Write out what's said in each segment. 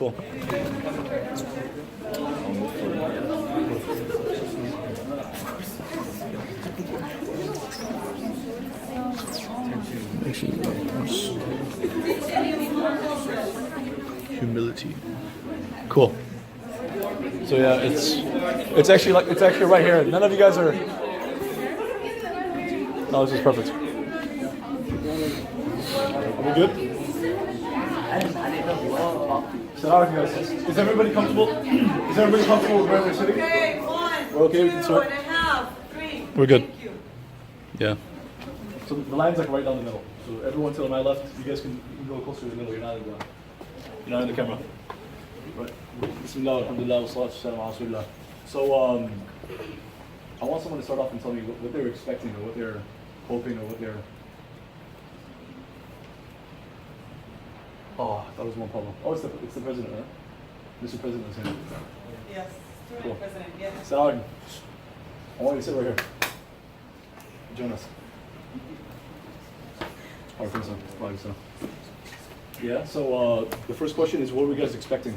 Cool. Humility. Cool. So yeah, it's actually right here. None of you guys are. No, this is perfect. Are we good? So now, guys, is everybody comfortable? Is everybody comfortable with where we're sitting? Okay, 1, We're okay, we can 2 start? and a half, 3. We're good. Thank you. Yeah. So the line's like right down the middle. So everyone to my left, you guys can go closer to the middle. You're not in the camera. Right. Bismillah, alhamdulillah, wassalatu wassalamu ala rasulillah. So I want someone to start off and tell me what they're expecting or what they're hoping or what they're. Oh, that was one problem. Oh, it's the president, right? Mr. President is here. Yes, student Cool. president, yes. Saad, I want you to sit right here. Join us. All right, so. Yeah, so the first question is, what were you guys expecting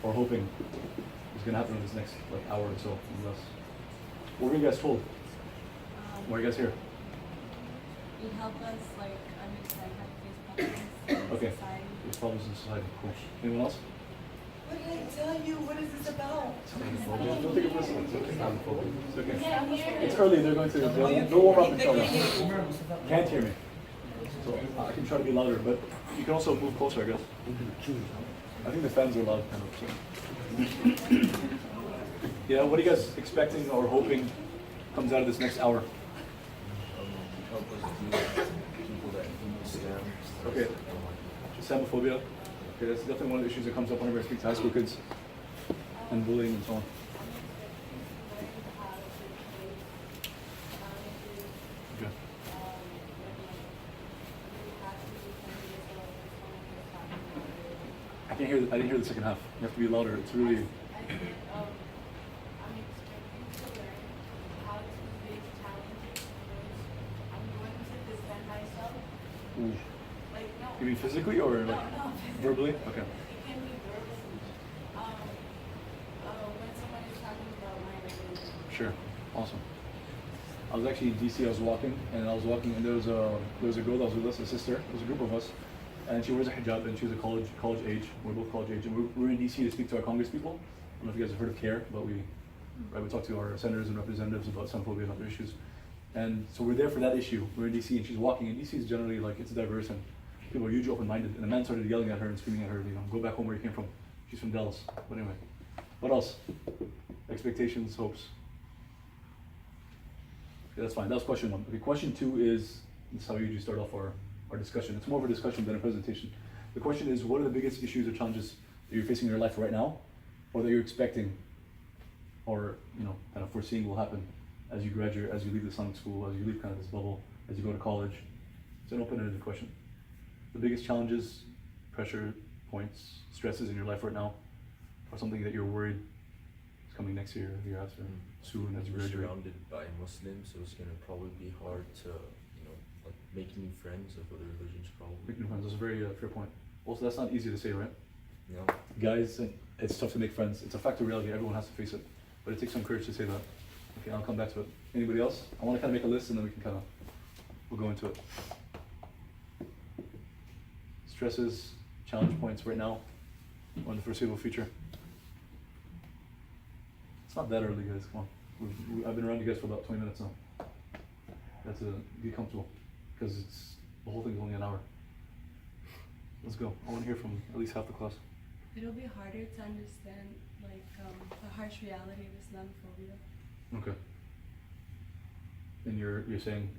or hoping is going to happen in this next hour or so? What were you guys told? Why are you guys here? You help us understand how to face problems in Okay. society. There's problems in society. Cool. Anyone else? What did I tell you? What is this about? Don't take it personal. It's okay. It's early. They'll warm up and tell us. You can't hear me. So I can try to be louder, but you can also move closer, I guess. I think the fans are loud, kind of. So. Yeah, what are you guys expecting or hoping comes out of this next hour? Help us deal with people that understand. Okay. Islamophobia. Okay, that's definitely one of the issues that comes up whenever I speak to high school kids. And bullying and so on. Okay. I didn't hear the second half. You have to be louder. It's really. Ooh. You mean physically or verbally? Okay. It can be verbally. When someone is talking about my religion. Sure. Awesome. I was actually in DC. I was walking, and there was a girl that was with us, a sister. There was a group of us, and she wears a hijab, and she was a college age. We're both college age, and we're in DC to speak to our Congress people. I don't know if you guys have heard of CARE, but we talk to our senators and representatives about Islamophobia and other issues. And so we're there for that issue. We're in DC, and she's walking. And DC is generally it's diverse, and people are usually open-minded. And a man started yelling at her and screaming at her, go back home where you came from. She's from Dallas. But anyway, what else? Expectations, hopes. Okay, that's fine. That was question 1. Okay, question 2 is, this is how we usually start off our discussion. It's more of a discussion than a presentation. The question is, what are the biggest issues or challenges that you're facing in your life right now, or that you're expecting, or kind of foreseeing will happen as you graduate, as you leave the Islamic school, as you leave kind of this bubble, as you go to college? It's an open-ended question. The biggest challenges, pressure points, stresses in your life right now, or something that you're worried is coming next year, the year after, soon as you We're graduate. surrounded by Muslims, so it's gonna probably be hard to, make new friends of other religions. Probably. Make new friends. That's a very fair point. Also, that's not easy to say, right? Yeah. Guys, it's tough to make friends. It's a fact of reality. Everyone has to face it, but it takes some courage to say that. Okay, I'll come back to it. Anybody else? I want to kind of make a list, and then we can we'll go into it. Stresses, challenge points right now, or in the foreseeable future. It's not that early, guys. Come on. I've been around you guys for about 20 minutes now. You have to be comfortable, because the whole thing's only an hour. Let's go. I want to hear from at least half the class. It'll be harder to understand the harsh reality of Islamophobia. Okay. And you're saying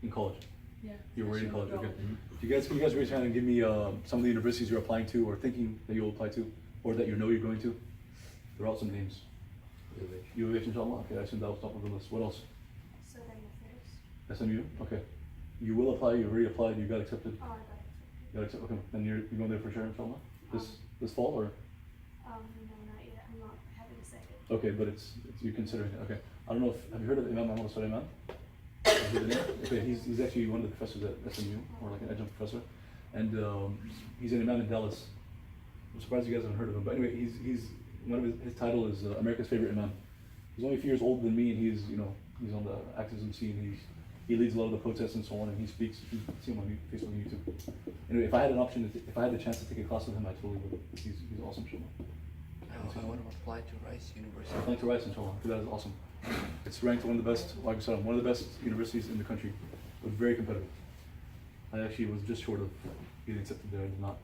in college? Yeah. You're already in college, okay. Mm-hmm. Can you guys raise your hand and give me some of the universities you're applying to or thinking that you'll apply to, or that you're going to? Throw out some names. UAH, inshallah. Okay, I assume that was top of the list. What else? SMU? Okay. You will apply, you already applied, you got accepted? Oh, I got You got accepted, okay. And you're going there for sure, inshallah? This fall, or? No, not yet. I'm not having a second. Okay, but it's you're considering it, okay. I don't know have you heard of Imam Muhammad Sulaiman? Okay, he's actually one of the professors at SMU, or like an adjunct professor. And he's an imam in Dallas. I'm surprised you guys haven't heard of him. But anyway, he's one of his title is America's favorite Iman. He's only a few years older than me, and he's on the activism scene. He leads a lot of the protests and so on, and he speaks. You can see him on Facebook and YouTube. Anyway, if I had the chance to take a class with him, I totally would. He's awesome, inshallah. I want to apply to Rice University. Applying to Rice, inshallah. That is awesome. It's ranked one of the best, like I said, one of the best universities in the country, but very competitive. I actually was just short of getting accepted there. I did not.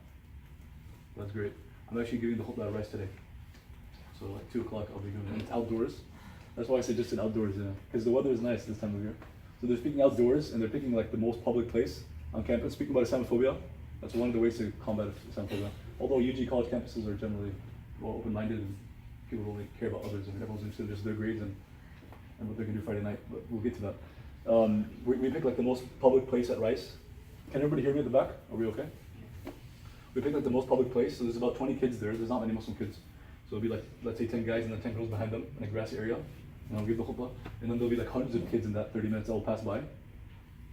That's great. I'm actually giving the khutbah at Rice today. So like 2 o'clock I'll be doing it. And it's outdoors. That's why I suggested outdoors, because the weather is nice this time of year. So they're speaking outdoors, and they're picking like the most public place on campus, speaking about Islamophobia. That's one of the ways to combat Islamophobia. Although UG college campuses are generally well open-minded, and people only care about others, and everyone's interested in just their grades and what they can do Friday night. But we'll get to that. We picked like the most public place at Rice. Can everybody hear me at the back? Are we okay? We picked like the most public place. So there's about 20 kids there. There's not many Muslim kids. So it'll be like, let's say 10 guys and then 10 girls behind them in a grassy area. And I'll give the khutbah. And then there'll be like hundreds of kids in that 30 minutes that will pass by.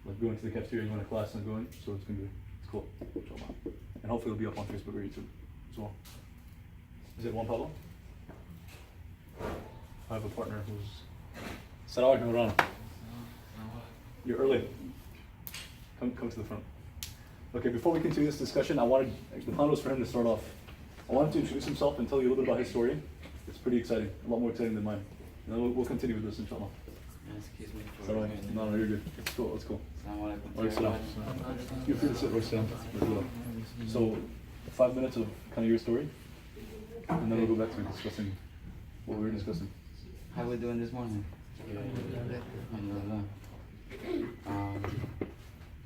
Like going to the cafeteria and going to class and going. So it's going to be, it's cool. Inshallah. And hopefully it'll be up on Facebook or YouTube as well. Is it Juan Pablo? I have a partner who's... Salam alaikum, Rana. You're early. Come to the front. Okay, before we continue this discussion, the plan was for him to start off. I wanted to introduce himself and tell you a little bit about his story. It's pretty exciting, a lot more exciting than mine. And then we'll continue with this, inshallah. Excuse me for... Sorry. No, you're good. It's cool, it's cool. Assalamu alaikum. Wa alaikum salam. You're free to sit or stand. So, 5 minutes of kind of your story, and then we'll go back to discussing what we were discussing. How we doing this morning? Alhamdulillah.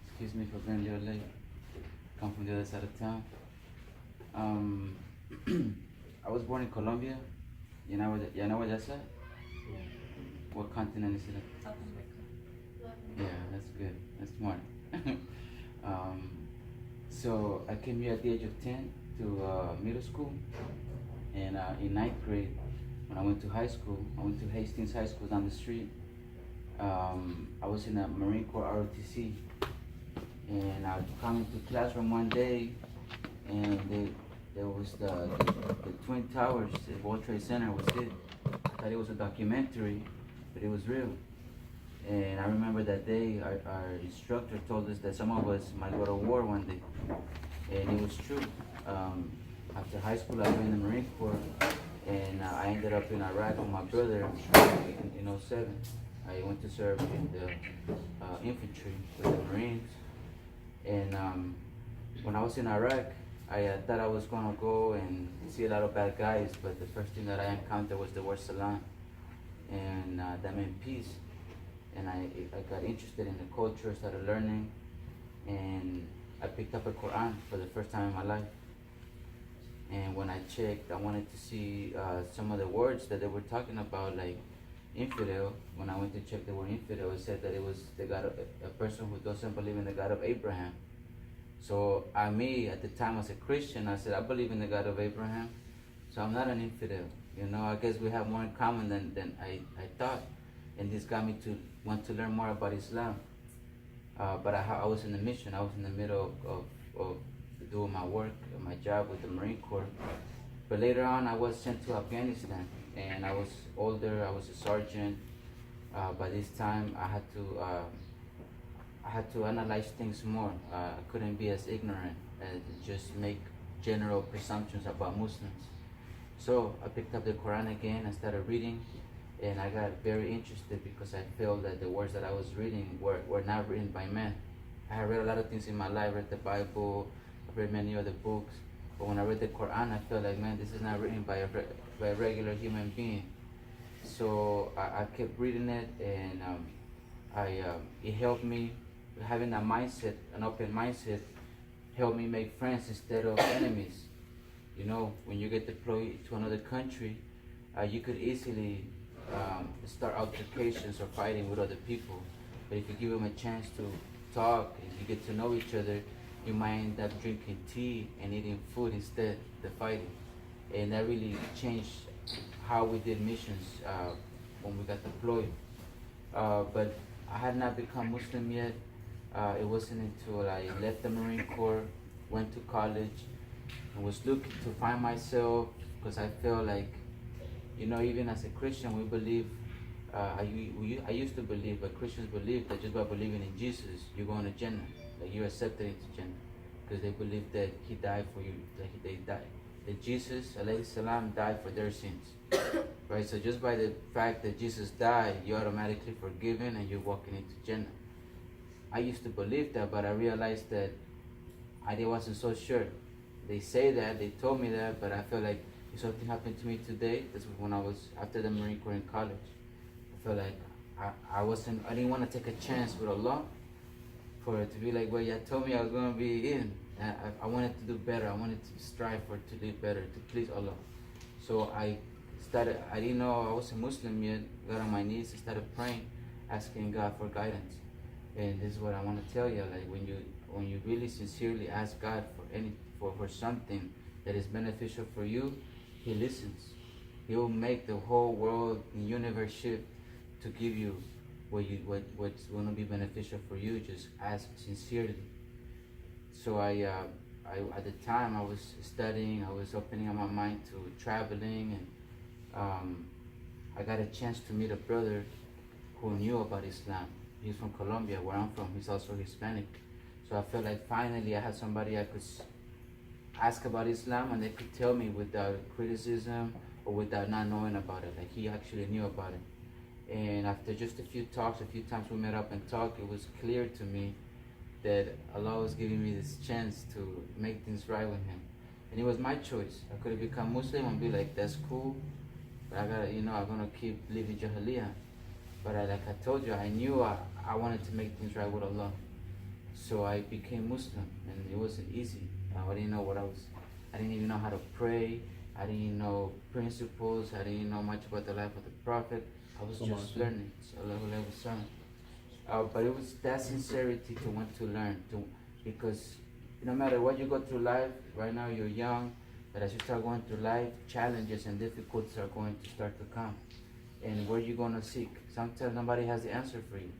Excuse me for being a little late. Come from the other side of town. I was born in Colombia. You know what that's at? What continent is it at? South America. Yeah, that's good. That's smart. So I came here at the age of 10 to middle school. And in 9th grade, when I went to high school, I went to Hastings High School down the street. I was in a Marine Corps ROTC. And I come into classroom one day, and there was the Twin Towers, the World Trade Center was hit. I thought it was a documentary, but it was real. And I remember that day, our instructor told us that some of us might go to war one day. And it was true. After high school, I joined the Marine Corps, and I ended up in Iraq with my brother in 07. I went to serve in the infantry with the Marines. And when I was in Iraq, I thought I was going to go and see a lot of bad guys, but the first thing that I encountered was the word salam, and that meant peace. And I got interested in the culture, started learning, and I picked up a Quran for the first time in my life. And when I checked, I wanted to see some of the words that they were talking about, like infidel. When I went to check the word infidel, it said that it was the God of a person who doesn't believe in the God of Abraham. So at the time as a Christian, I said, I believe in the God of Abraham, so I'm not an infidel. I guess we have more in common than I thought. And this got me to want to learn more about Islam. But I was in the mission. I was in the middle of doing my work, my job with the Marine Corps. But later on, I was sent to Afghanistan, and I was older. I was a sergeant. By this time, I had to analyze things more. I couldn't be as ignorant and just make general presumptions about Muslims. So I picked up the Quran again. I started reading, and I got very interested because I felt that the words that I was reading were not written by men. I had read a lot of things in my life, read the Bible, I've read many other books, but when I read the Quran, I felt like, man, this is not written by a regular human being. So I kept reading it, and it helped me. Having a mindset, an open mindset, helped me make friends instead of enemies. When you get deployed to another country, you could easily start altercations or fighting with other people. But if you give them a chance to talk and you get to know each other, you might end up drinking tea and eating food instead of fighting. And that really changed how we did missions when we got deployed. But I had not become Muslim yet. It wasn't until I left the Marine Corps, went to college, I was looking to find myself because I felt like, even as a Christian, we believe, I used to believe, but Christians believe that just by believing in Jesus, you're going to Jannah, like you're accepted into Jannah, because they believe that He died for you, that Jesus, alayhi salam, died for their sins, right? So just by the fact that Jesus died, you're automatically forgiven and you're walking into Jannah. I used to believe that, but I realized that I wasn't so sure. They say that, they told me that, but I feel like if something happened to me today, this was when I was after the Marine Corps in college. I felt like I didn't want to take a chance with Allah for it to be like, well, you told me I was going to be in. And I wanted to do better. I wanted to strive to live better, to please Allah. So I didn't know I was a Muslim yet, got on my knees and started praying, asking God for guidance. And this is what I want to tell you, like when you really sincerely ask God for something that is beneficial for you, He listens. He will make the whole world and universe shift to give you what's going to be beneficial for you. Just ask sincerely. So I at the time I was studying, I was opening up my mind to traveling, and I got a chance to meet a brother who knew about Islam. He's from Colombia, where I'm from. He's also Hispanic. So I felt like finally I had somebody I could ask about Islam, and they could tell me without criticism or without not knowing about it. Like he actually knew about it. And after just a few times we met up and talked, it was clear to me that Allah was giving me this chance to make things right with Him. And it was my choice. I could have become Muslim and be like, that's cool, but I'm gonna keep living Jahiliyyah. But like I told you, I knew I wanted to make things right with Allah. So I became Muslim, and it wasn't easy. I didn't know I didn't even know how to pray. I didn't know principles. I didn't know much about the life of the Prophet. I was just learning. But it was that sincerity to want to learn, because no matter what you go through life, right now you're young, but as you start going through life, challenges and difficulties are going to start to come. And where you going to seek? Sometimes nobody has the answer for you.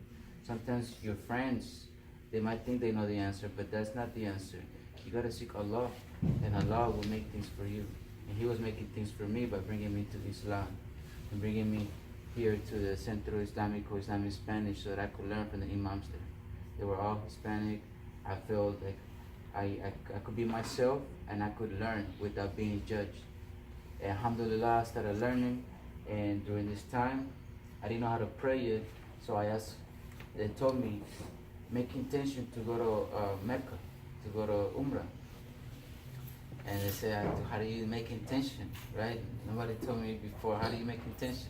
Sometimes your friends, they might think they know the answer, but that's not the answer. You got to seek Allah, and Allah will make things for you. And He was making things for me by bringing me to Islam and bringing me here to the Centro Islamico, Islamic Spanish, so that I could learn from the Imams there. They were all Hispanic. I felt like I could be myself, and I could learn without being judged. And alhamdulillah, I started learning, and during this time, I didn't know how to pray yet, so I asked, they told me, make intention to go to Mecca, to go to Umrah. And they said, how do you make intention, right? Nobody told me before, how do you make intention?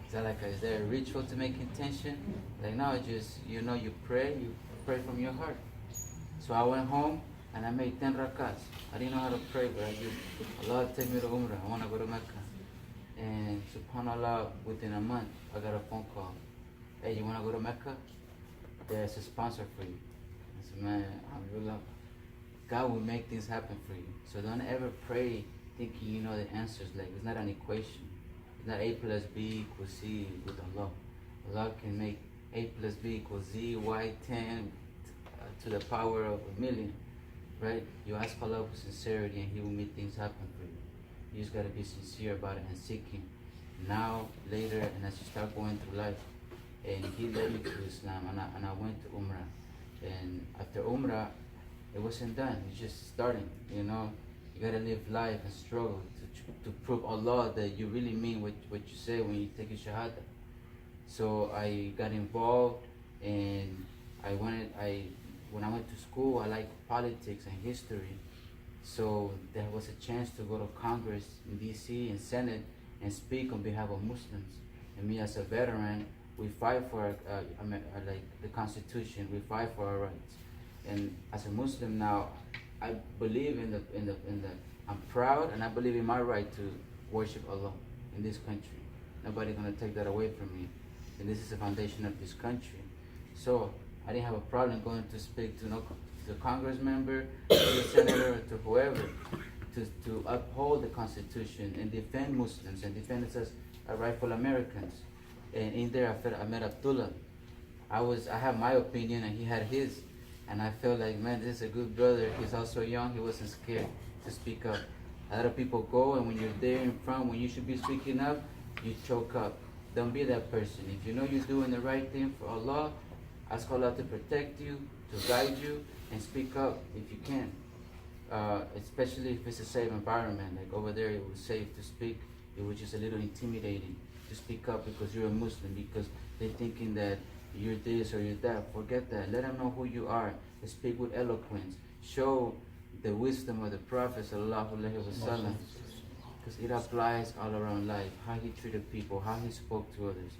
Is there a ritual to make intention? Like, no, it's just, you pray from your heart. So I went home and I made 10 rakats. I didn't know how to pray, but I did. Allah, take me to Umrah, I want to go to Mecca. And subhanAllah, within a month, I got a phone call. Hey, you want to go to Mecca? There's a sponsor for you. I said, man, alhamdulillah, God will make things happen for you. So don't ever pray thinking you know the answers. Like, it's not an equation. It's not A plus B equals C with Allah. Allah can make A plus B equals Z, Y, 10 to the power of 1,000,000, right? You ask Allah with sincerity and He will make things happen for you. You just got to be sincere about it and seek Him. Now, later, and as you start going through life, and He led me to Islam, and I went to Umrah. And after Umrah, it wasn't done. It's just starting, You gotta live life and struggle to prove Allah that you really mean what you say when you take a shahada. So I got involved, and when I went to school, I liked politics and history. So there was a chance to go to Congress in DC and Senate and speak on behalf of Muslims. And me as a veteran, we fight for the Constitution. We fight for our rights. And as a Muslim now, I believe in the. I'm proud, and I believe in my right to worship Allah in this country. Nobody's gonna take that away from me. And this is the foundation of this country. So I didn't have a problem going to speak to the Congress member, to the senator, or to whoever, to uphold the Constitution and defend Muslims and defend us as rightful Americans. And in there, I met Abdullah. I have my opinion, and he had his. And I felt like, man, this is a good brother. He's also young. He wasn't scared. to speak up. A lot of people go, and when you're there in front, when you should be speaking up, you choke up. Don't be that person. If you know you're doing the right thing for Allah, ask Allah to protect you, to guide you, and speak up if you can. Especially if it's a safe environment. Like over there, it was safe to speak. It was just a little intimidating to speak up because you're a Muslim, because they're thinking that you're this or you're that. Forget that. Let them know who you are. Speak with eloquence. Show the wisdom of the Prophet sallallahu alaihi wasallam, because it applies all around life. How he treated people, how he spoke to others,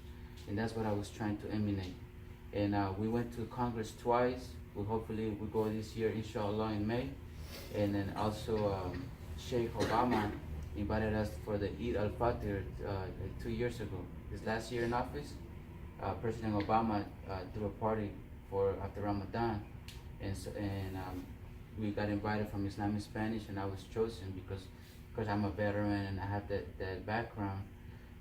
and that's what I was trying to emanate. And we went to Congress twice. Hopefully we go this year, inshallah, in May. And then also Sheikh Obama invited us for the Eid al-Fitr 2 years ago. His last year in office, President Obama threw a party for after Ramadan, and we got invited from Islamic Spanish, and I was chosen because I'm a veteran and I have that background.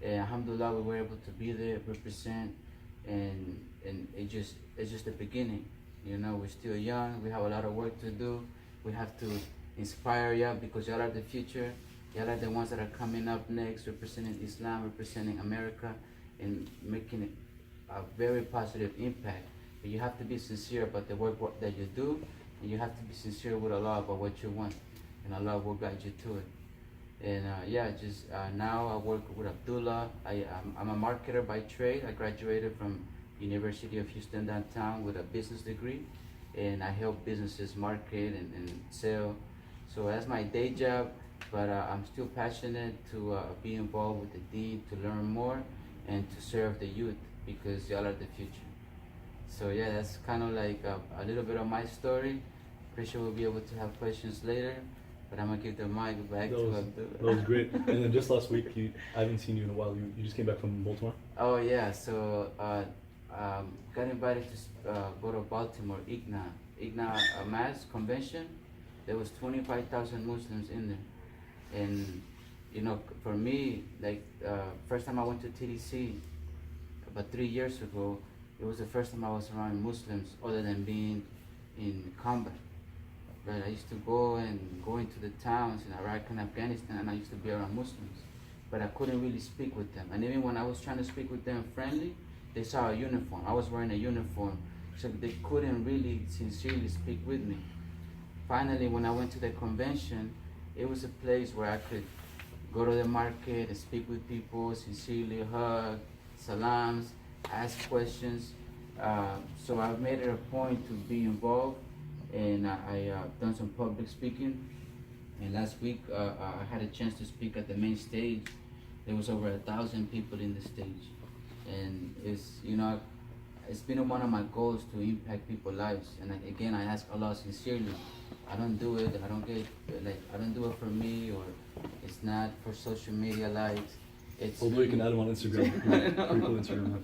And alhamdulillah, we were able to be there, represent, and it's just the beginning. You know, we're still young. We have a lot of work to do. We have to inspire y'all, because y'all are the future. Y'all are the ones that are coming up next, representing Islam, representing America, and making a very positive impact. But you have to be sincere about the work that you do, and you have to be sincere with Allah about what you want, and Allah will guide you to it. And now I work with Abdullah. I'm a marketer by trade. I graduated from University of Houston downtown with a business degree, and I help businesses market and sell. So that's my day job, but I'm still passionate to be involved with the deen, to learn more, and to serve the youth, because y'all are the future. So yeah, that's kind of like a little bit of my story. Pretty sure we'll be able to have questions later, but I'm gonna give the mic back to Abdullah. That was great. And then just last week, I haven't seen you in a while. You just came back from Baltimore. Oh yeah, so got invited to go to Baltimore, IGNA Mass Convention. There was 25,000 Muslims in there, and you know, for me, like first time I went to TDC about 3 years ago, it was the first time I was around Muslims other than being in combat. Right, I used to go into the towns in Iraq and Afghanistan, and I used to be around Muslims, but I couldn't really speak with them. And even when I was trying to speak with them friendly, they saw a uniform. I was wearing a uniform, so they couldn't really sincerely speak with me. Finally, when I went to the convention, it was a place where I could go to the market and speak with people, sincerely hug, salams, ask questions. So I've made it a point to be involved, and I done some public speaking. And last week, I had a chance to speak at the main stage. There was over 1,000 people in the stage. And it's been one of my goals to impact people's lives. And again, I ask Allah sincerely. I don't do it. I don't do it for me, or it's not for social media likes. It's Although you can add them on Instagram. Pretty cool Instagram.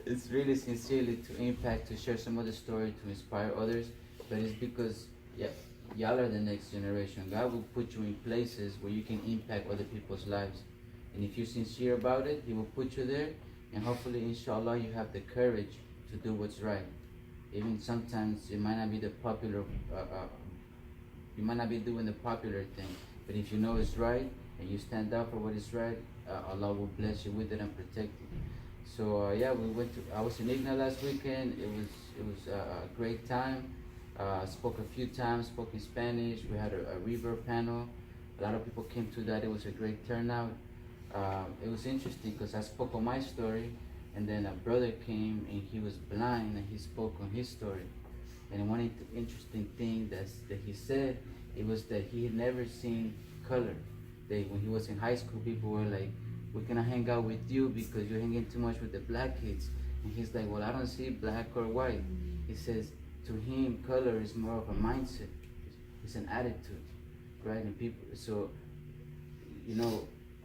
It's really sincerely to impact, to share some of the story, to inspire others. But it's because y'all are the next generation. God will put you in places where you can impact other people's lives. And if you're sincere about it, He will put you there. And hopefully, inshallah, you have the courage to do what's right. Even sometimes it might not be the popular, you might not be doing the popular thing, but if you know it's right and you stand up for what is right, Allah will bless you with it and protect you. So I was in IGNA last weekend. It was a great time. Spoke a few times, spoke in Spanish. We had a river panel. A lot of people came to that. It was a great turnout. It was interesting because I spoke on my story, and then a brother came and he was blind and he spoke on his story. And one interesting thing that he said, it was that he had never seen color. When he was in high school, people were like, "We're gonna hang out with you because you're hanging too much with the black kids." And he's like, "Well, I don't see black or white." He says to him, color is more of a mindset. It's an attitude, right? And people, so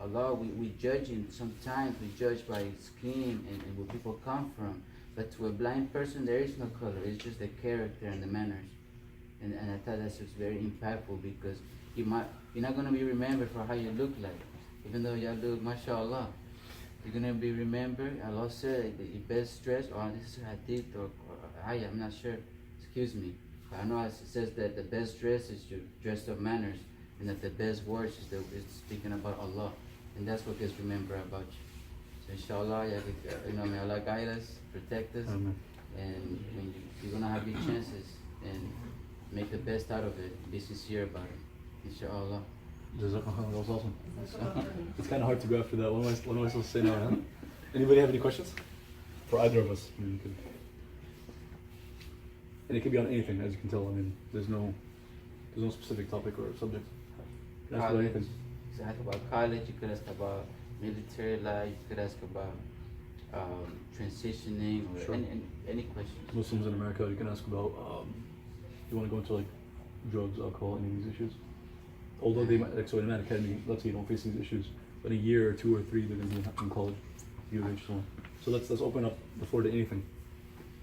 Allah, we judge him. Sometimes we judge by skin and where people come from. But to a blind person, there is no color. It's just the character and the manners. And I thought that's just very impactful, because you're not going to be remembered for how you look like. Even though y'all look, mashallah, you're going to be remembered. Allah said that your best dress, or this is hadith or ayah, I'm not sure. Excuse me. I know it says that the best dress is your dress of manners. and that the best words is speaking about Allah, and that's what gets remembered about you. So inshallah, may Allah guide us, protect us, Amen. and when you're gonna have your chances and make the best out of it. Be sincere about it, inshallah. Jazakallah, that was awesome. It's kind of hard to go after that. What am I supposed to say now? Huh? Anybody have any questions for either of us? I mean, and it could be on anything, as you can tell. I mean, there's no specific topic or subject. You can ask about anything. You can ask about college. You could ask about military life. You could ask about transitioning or Sure. any questions. Muslims in America, you can ask about. You want to go into like drugs, alcohol, any of these issues. Although they might, like, so in Iman Academy, let's say you don't face these issues, but in a year or 2 or 3, they're going to be in college, UH, so let's open up the floor to anything.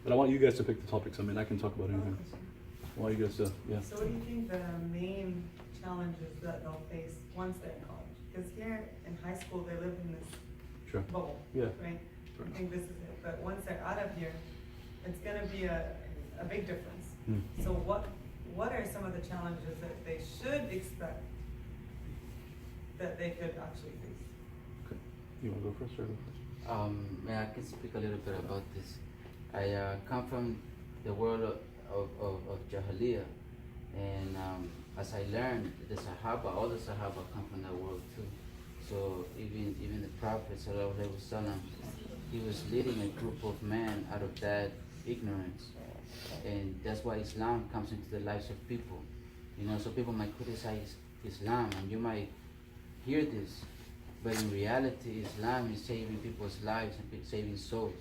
But I want you guys to pick the topics. I mean, I can talk about anything. I want you guys to, yeah. So what do you think the main challenges that they'll face once they're in college? Because here in high school, they live in this Sure. bubble, Yeah. right? I think this is it. But once they're out of here, it's gonna be a big difference. Hmm. So what are some of the challenges that they should expect that they could actually face? Okay. You want to go first or go first? I can speak a little bit about this. I come from the world of Jahiliyyah, and as I learned, the Sahaba, all the Sahaba come from that world too. So even the Prophet Sallallahu Alaihi Wasallam, he was leading a group of men out of that ignorance, and that's why Islam comes into the lives of people. So people might criticize Islam, and you might hear this, but in reality, Islam is saving people's lives and saving souls.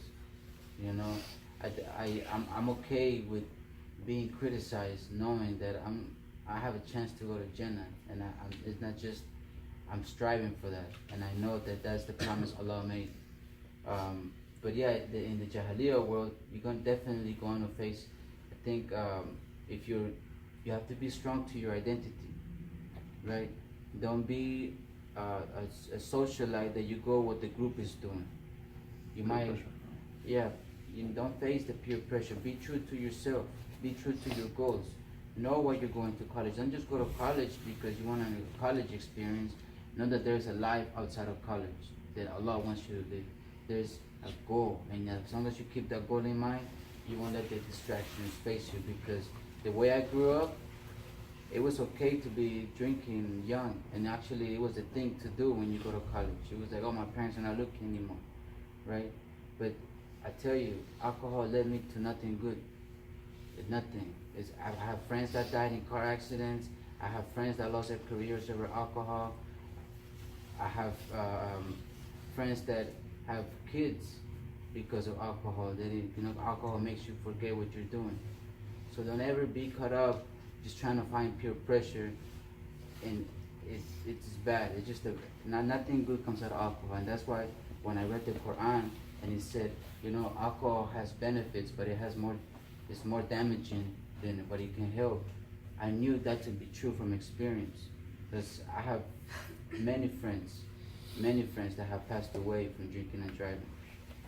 I'm okay with being criticized, knowing that I have a chance to go to Jannah, and it's not just I'm striving for that, and I know that that's the promise Allah made. But yeah, in the Jahiliyyah world, you're definitely going to face. I think if you have to be strong to your identity, right? Don't be a socialite that you go what the group is doing. You might, yeah. You don't face the peer pressure. Be true to yourself. Be true to your goals. Know why you're going to college. Don't just go to college because you want a college experience. Know that there's a life outside of college that Allah wants you to live. There's a goal, and as long as you keep that goal in mind, you won't let the distractions face you. Because the way I grew up, it was okay to be drinking young, and actually it was the thing to do when you go to college. It was like, oh, my parents are not looking anymore, right? But I tell you, alcohol led me to nothing good. Nothing. I have friends that died in car accidents. I have friends that lost their careers over alcohol. I have friends that have kids because of alcohol. Alcohol makes you forget what you're doing. So don't ever be caught up just trying to find peer pressure, and it's bad. It's just nothing good comes out of alcohol, and that's why when I read the Quran and it said, alcohol has benefits, but it's more damaging than what it can help. I knew that to be true from experience, because I have many friends that have passed away from drinking and driving.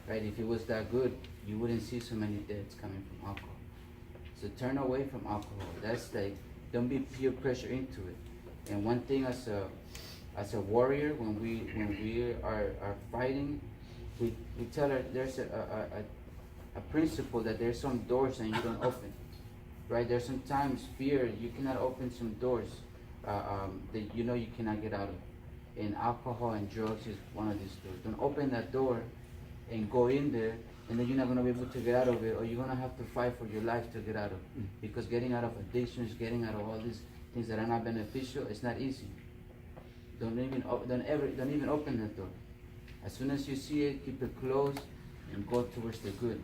Right? If it was that good, you wouldn't see so many deaths coming from alcohol. So turn away from alcohol. That's like, don't be peer pressure into it. And one thing as a warrior, when we are fighting, we tell her there's a principle that there's some doors that you don't open, right? There's sometimes fear, you cannot open some doors that you cannot get out of. And alcohol and drugs is one of these doors. Don't open that door and go in there, and then you're not going to be able to get out of it, or you're going to have to fight for your life to get out of it. Because getting out of addictions, getting out of all these things that are not beneficial, it's not easy. Don't even open that door. As soon as you see it, keep it closed and go towards the good.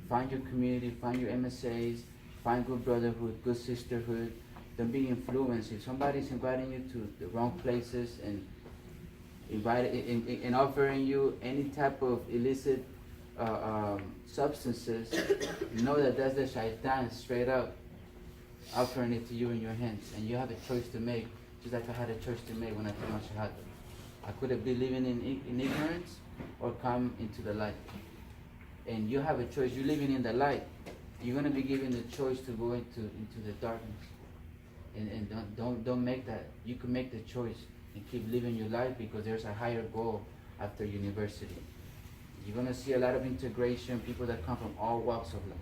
Find your community, find your MSAs, find good brotherhood, good sisterhood. Don't be influenced. If somebody's inviting you to the wrong places and offering you any type of illicit substances, know that that's the shaitan straight up offering it to you in your hands, and you have a choice to make, just like I had a choice to make when I took my shahada. I could have been living in ignorance or come into the light. And you have a choice. You're living in the light. You're going to be given the choice to go into the darkness. and don't make that. You can make the choice and keep living your life because there's a higher goal after university. You're gonna see a lot of integration, people that come from all walks of life.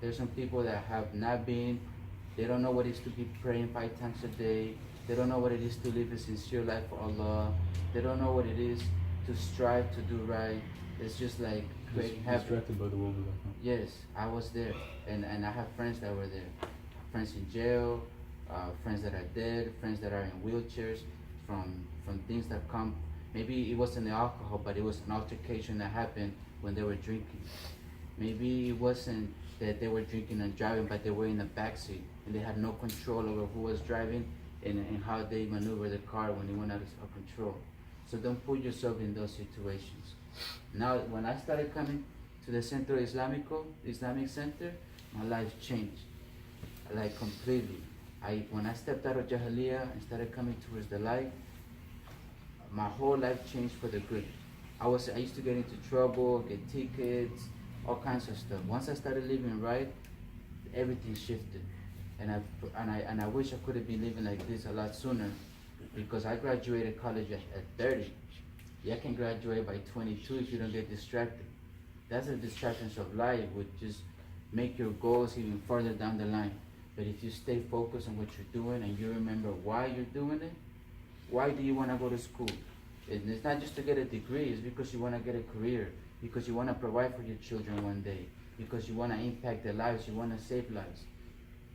There's some people that have not been, they don't know what it is to be praying 5 times a day. They don't know what it is to live a sincere life for Allah. They don't know what it is to strive to do right. It's just like creating habits. Distracted by the world of that. Huh? Yes, I was there, and I have friends that were there. Friends in jail, friends that are dead, friends that are in wheelchairs from things that come. Maybe it wasn't the alcohol, but it was an altercation that happened when they were drinking. Maybe it wasn't that they were drinking and driving, but they were in the backseat and they had no control over who was driving and how they maneuver the car when it went out of control. So don't put yourself in those situations. Now, when I started coming to the Centro Islamic Center, my life changed, like completely. When I stepped out of Jahiliyyah and started coming towards the light, my whole life changed for the good. I used to get into trouble, get tickets, all kinds of stuff. Once I started living right, everything shifted. And I wish I could have been living like this a lot sooner, because I graduated college at 30. You can graduate by 22 if you don't get distracted. That's the distractions of life, would just make your goals even further down the line. But if you stay focused on what you're doing and you remember why you're doing it, why do you want to go to school? And it's not just to get a degree, it's because you want to get a career, because you want to provide for your children one day, because you want to impact their lives, you want to save lives.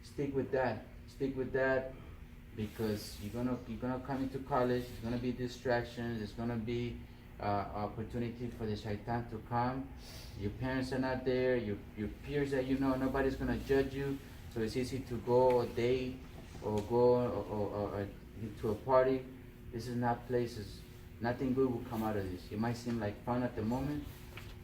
Stick with that, because you're gonna come into college, there's gonna be distractions, there's gonna be opportunity for the shaitan to come. Your parents are not there, your peers that you know, nobody's gonna judge you, so it's easy to go a date or go or to a party. This is not places. Nothing good will come out of this. It might seem like fun at the moment,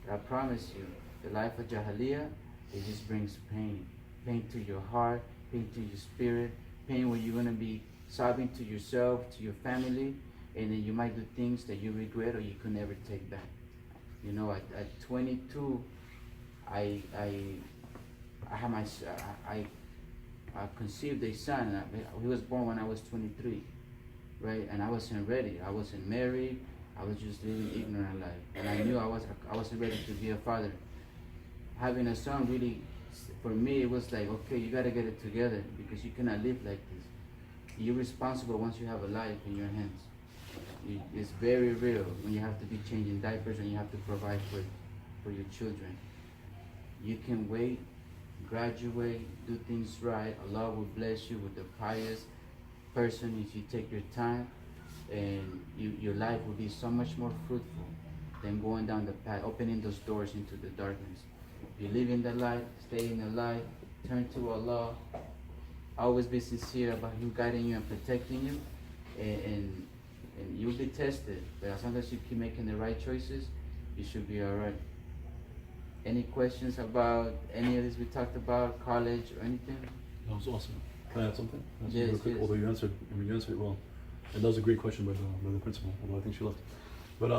but I promise you, the life of Jahiliyyah, it just brings pain. Pain to your heart, pain to your spirit, pain where you're gonna be sobbing to yourself, to your family, and then you might do things that you regret or you could never take back. You know, at 22, I conceived a son. He was born when I was 23, right? And I wasn't ready. I wasn't married. I was just living ignorant life, and I knew I wasn't ready to be a father. Having a son really, for me, it was like, okay, you gotta get it together because you cannot live like this. You're responsible once you have a life in your hands. It's very real when you have to be changing diapers and you have to provide for your children. You can wait, graduate, do things right. Allah will bless you with a pious person if you take your time, and your life will be so much more fruitful than going down the path, opening those doors into the darkness. You live in the light, stay in the light, turn to Allah, always be sincere about Him guiding you and protecting you, and you'll be tested. But as long as you keep making the right choices, you should be alright. Any questions about any of this we talked about, college or anything? That was awesome. Can I add something? Yes, real quick, yes. although you answered it well. And that was a great question by the principal, although I think she left. But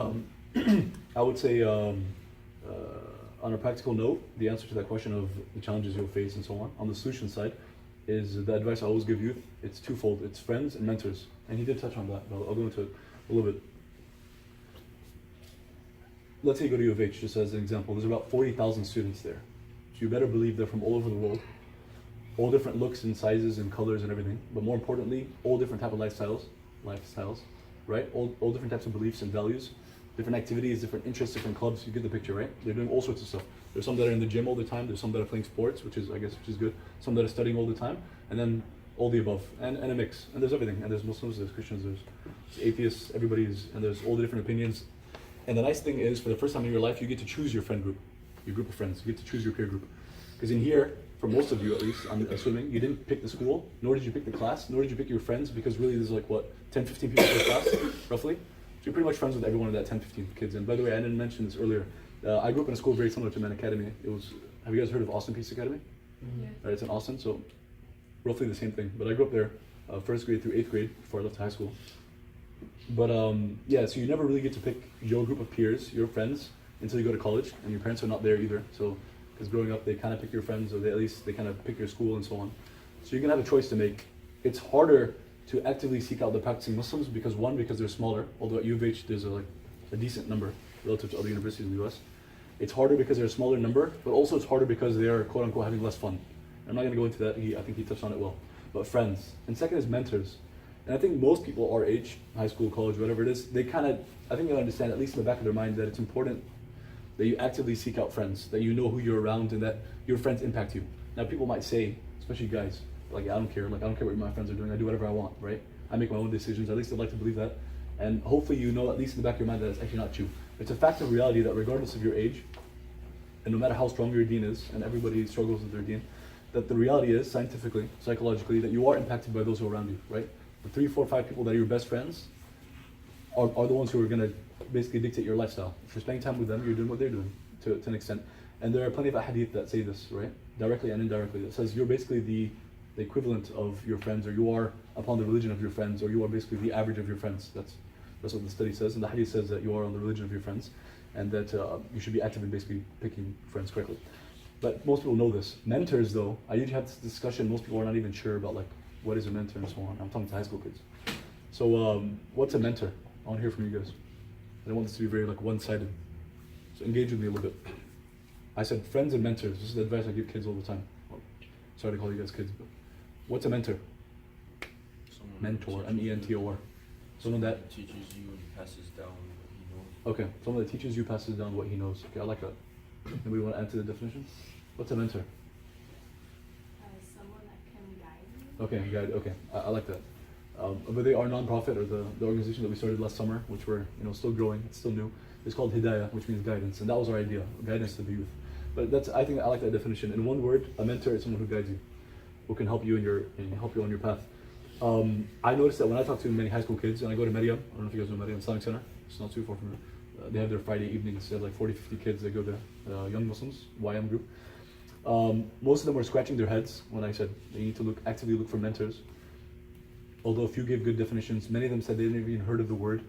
I would say, on a practical note, the answer to that question of the challenges you'll face and so on the solution side, is the advice I always give youth. It's twofold. It's friends and mentors. And he did touch on that, but I'll go into it a little bit. Let's say you go to U of H, just as an example. There's about 40,000 students there. So you better believe they're from all over the world. All different looks and sizes and colors and everything. But more importantly, all different type of lifestyles, right? All different types of beliefs and values. Different activities, different interests, different clubs. You get the picture, right? They're doing all sorts of stuff. There's some that are in the gym all the time. There's some that are playing sports, which is good. Some that are studying all the time, and then all the above, and a mix. And there's everything. And there's Muslims, there's Christians, there's atheists. And there's all the different opinions. And the nice thing is, for the first time in your life, you get to choose your friend group, your group of friends. You get to choose your peer group. Because in here, for most of you at least, I'm assuming, you didn't pick the school, nor did you pick the class, nor did you pick your friends, because really there's like, 10, 15 people per class, roughly? So you're pretty much friends with every one of that 10, 15 kids. And by the way, I didn't mention this earlier. I grew up in a school very similar to Man Academy. Have you guys heard of Austin Peace Academy? Yeah. Right, it's in Austin, so roughly the same thing. But I grew up there, 1st grade through 8th grade before I left high school. But yeah, so you never really get to pick your group of peers, your friends, until you go to college, and your parents are not there either. So, because growing up, they kind of pick your friends, or they kind of pick your school and so on. So you're gonna have a choice to make it's harder to actively seek out the practicing Muslims because one, because they're smaller, although at UVH there's a decent number relative to other universities in the US. It's harder because they're a smaller number, but also it's harder because they are quote unquote having less fun. I'm not gonna go into that, I think he touched on it well. But friends. And second is mentors. And I think most people our age, high school, college, whatever it is, they kind of, I think they understand, at least in the back of their mind, that it's important that you actively seek out friends, that you know who you're around and that your friends impact you. Now people might say, especially guys, like I don't care what my friends are doing, I do whatever I want, right? I make my own decisions, at least I'd like to believe that. And hopefully you know, at least in the back of your mind, that it's actually not true. It's a fact of reality that regardless of your age, and no matter how strong your deen is, and everybody struggles with their deen, that the reality is, scientifically, psychologically, that you are impacted by those who are around you, right? The 3, 4, 5 people that are your best friends are the ones who are gonna basically dictate your lifestyle. If you're spending time with them, you're doing what they're doing to an extent. And there are plenty of hadith that say this, right? Directly and indirectly. That says you're basically the equivalent of your friends, or you are upon the religion of your friends, or you are basically the average of your friends. That's what the study says. And the hadith says that you are on the religion of your friends, and that you should be actively basically picking friends correctly. But most people know this. Mentors though, I usually have this discussion, most people are not even sure about like, what is a mentor and so on. I'm talking to high school kids. So what's a mentor? I want to hear from you guys. I don't want this to be very like one-sided. So engage with me a little bit. I said friends and mentors. This is the advice I give kids all the time. Well, sorry to call you guys kids, but what's a mentor? Mentor, M-E-N-T-O-R. Someone that teaches you and passes down what he knows. Okay, someone that teaches you, passes down what he knows. Okay, I like that. Anybody want to add to the definition? What's a mentor? Someone that can guide you. Okay, guide. Okay, I like that. But they are non-profit, or the organization that we started last summer, which we're still growing, it's still new. It's called Hidayah, which means guidance, and that was our idea, guidance to the youth. But I think I like that definition. In one word, a mentor is someone who guides you, who can help you help you on your path. I noticed that when I talk to many high school kids, and I go to Maryam, I don't know if you guys know Maryam Islamic Center, it's not too far from here. They have their Friday evenings, they have like 40, 50 kids that go to Young Muslims, YM group. Most of them were scratching their heads when I said they need to actively look for mentors. Although a few gave good definitions, many of them said they didn't even heard of the word.